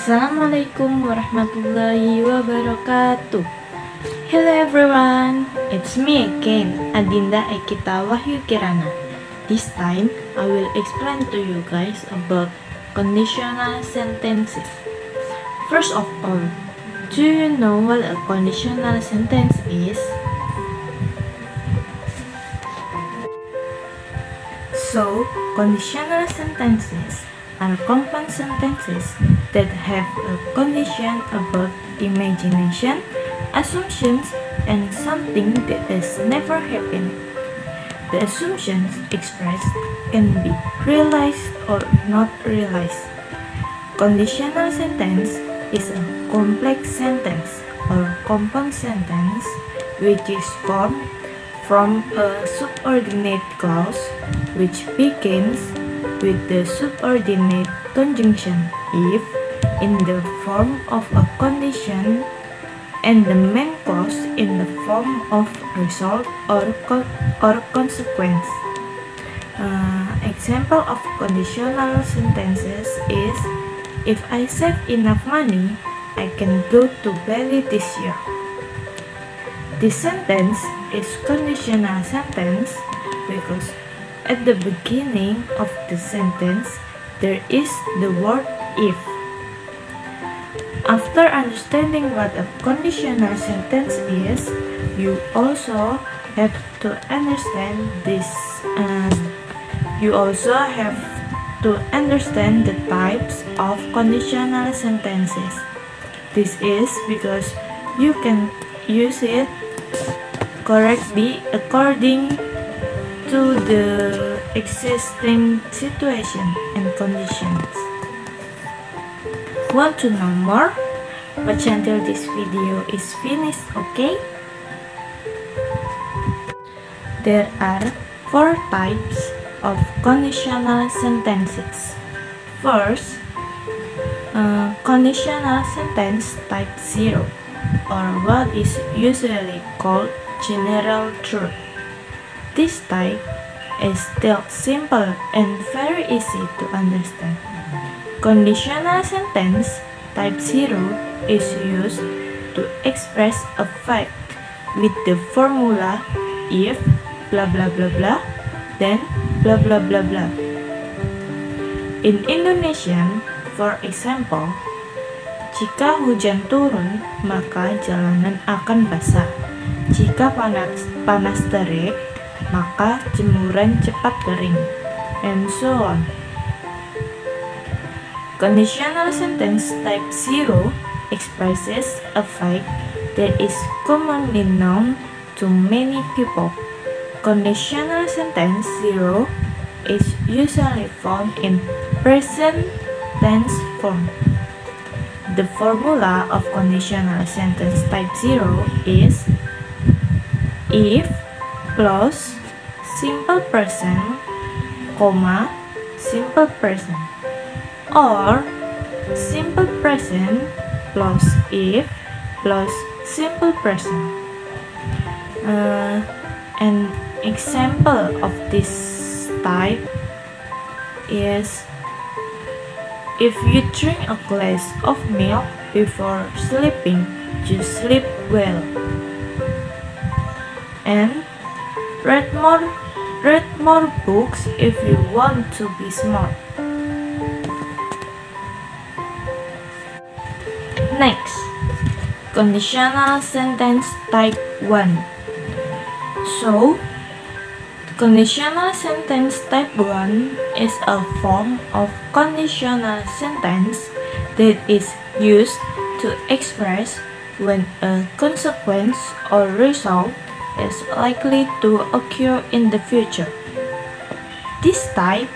Assalamualaikum warahmatullahi wabarakatuh. Hello everyone, it's me again, Adinda Ekita Wahyu Kirana. This time, I will explain to you guys about conditional sentences. First of all, do you know what a conditional sentence is? So, conditional sentences are compound sentences that have a condition about imagination, assumptions, and something that has never happened. The assumptions expressed can be realized or not realized. Conditional sentence is a complex sentence or compound sentence which is formed from a subordinate clause which begins with the subordinate conjunction if in the form of a condition and the main clause in the form of result or consequence. Example of conditional sentences is, if I save enough money, I can go to Bali this year. This sentence is conditional sentence because at the beginning of the sentence, there is the word if. After understanding what a conditional sentence is, you also have to understand this. You also have to understand the types of conditional sentences. This is because you can use it correctly according to the existing situation and conditions. Want to know more? Watch until this video is finished, okay? There are 4 types of conditional sentences. First, conditional sentence type 0, or what is usually called general truth. This type is still simple and very easy to understand. Conditional sentence type 0 is used to express a fact with the formula if blah blah blah blah, then blah blah blah blah. In Indonesian, for example, jika hujan turun, maka jalanan akan basah. Jika panas terik, maka jemuran cepat kering, and so on. Conditional sentence type 0 expresses a fact that is commonly known to many people. Conditional sentence 0 is usually found in present tense form. The formula of conditional sentence type 0 is if plus simple present, comma, simple present, or simple present plus if plus simple present. An example of this type is, if you drink a glass of milk before sleeping, you sleep well. And read more books if you want to be smart. Next, conditional sentence type 1. So, conditional sentence type 1 is a form of conditional sentence that is used to express when a consequence or result is likely to occur in the future. This type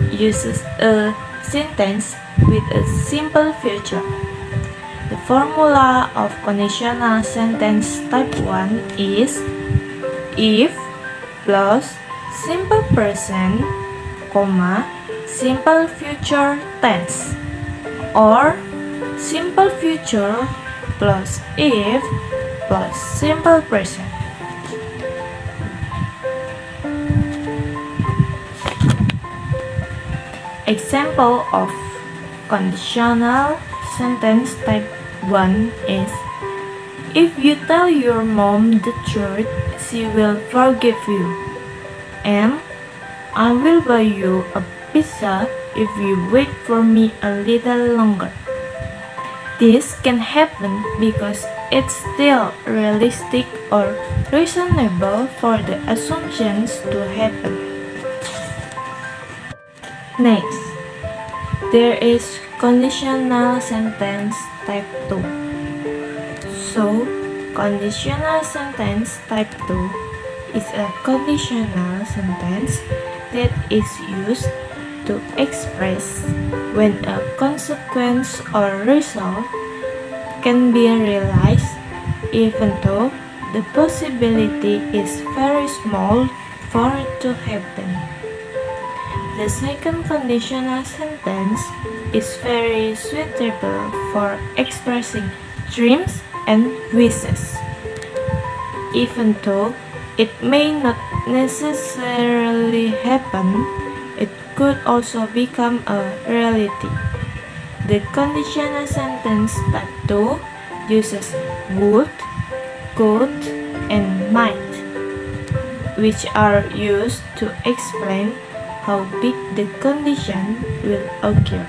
uses a sentence with a simple future. The formula of conditional sentence type 1 is if plus simple present, comma, simple future tense, or simple future plus if plus simple present. Example of conditional sentence type 1 is, if you tell your mom the truth, she will forgive you. And I will buy you a pizza if you wait for me a little longer. This can happen because it's still realistic or reasonable for the assumptions to happen. Next, there is conditional sentence type 2. So, conditional sentence type 2 is a conditional sentence that is used to express when a consequence or result can be realized even though the possibility is very small for it to happen. The second conditional sentence is very suitable for expressing dreams and wishes. Even though it may not necessarily happen, it could also become a reality. The conditional sentence type 2 uses would, could, and might, which are used to explain how big the condition will occur.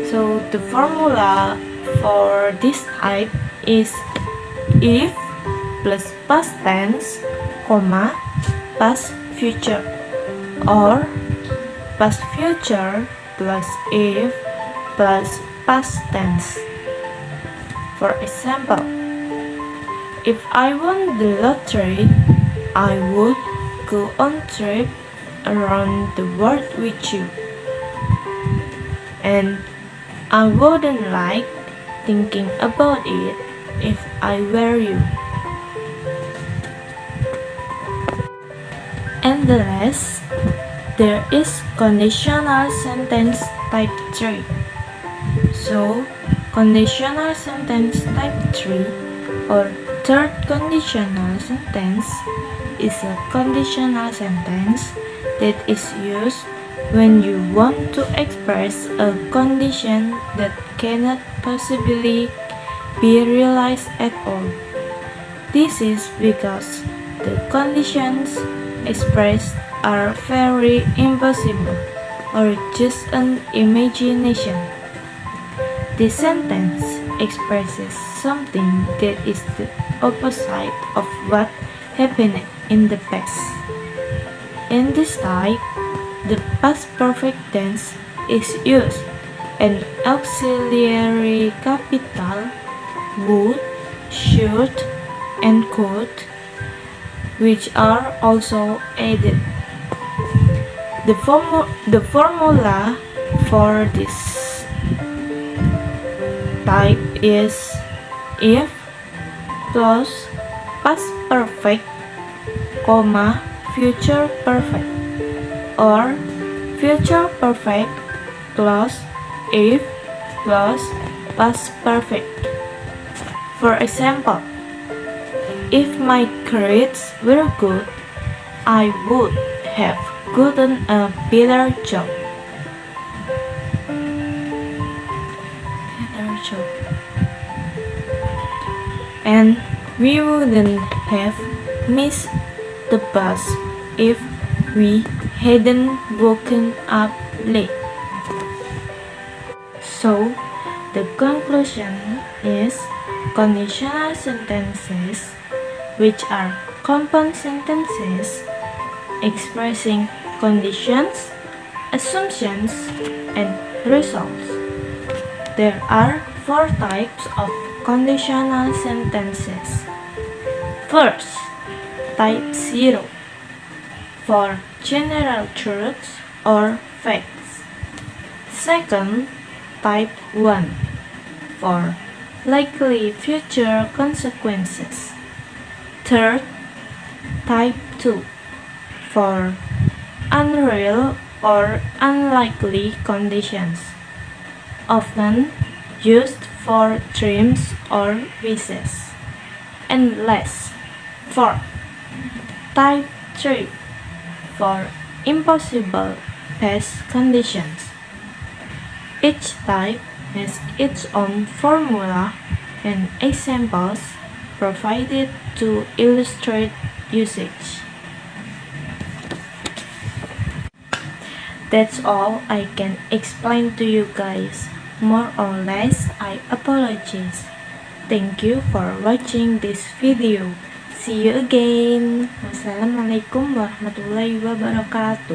So the formula for this type is if plus past tense, comma, past future, or past future plus if plus past tense. For example, if I won the lottery, I would go on trip around the world with you. And I wouldn't like thinking about it if I were you. And the last, there is conditional sentence type 3. So, conditional sentence type 3 or third conditional sentence is a conditional sentence that is used when you want to express a condition that cannot possibly be realized at all. This is because the conditions expressed are very impossible or just an imagination. The sentence expresses something that is the opposite of what happened in the past. In this type, the past perfect tense is used and auxiliary capital would, should, and could, which are also added. The formula for this type is if plus past perfect, comma, future perfect, or future perfect plus if plus past perfect. For example, if my grades were good, I would have gotten a better job. And we wouldn't have missed the bus if we hadn't woken up late. So, the conclusion is conditional sentences, which are compound sentences expressing conditions, assumptions, and results. There are 4 types of conditional sentences. First, type 0 for general truths or facts. Second, type 1 for likely future consequences. Third, type 2 for unreal or unlikely conditions, often used for dreams or wishes. And last, fourth, type 3 for impossible past conditions. Each type has its own formula and examples provided to illustrate usage. That's all I can explain to you guys. More or less, I apologize. Thank you for watching this video. See you again. Wassalamualaikum warahmatullahi wabarakatuh.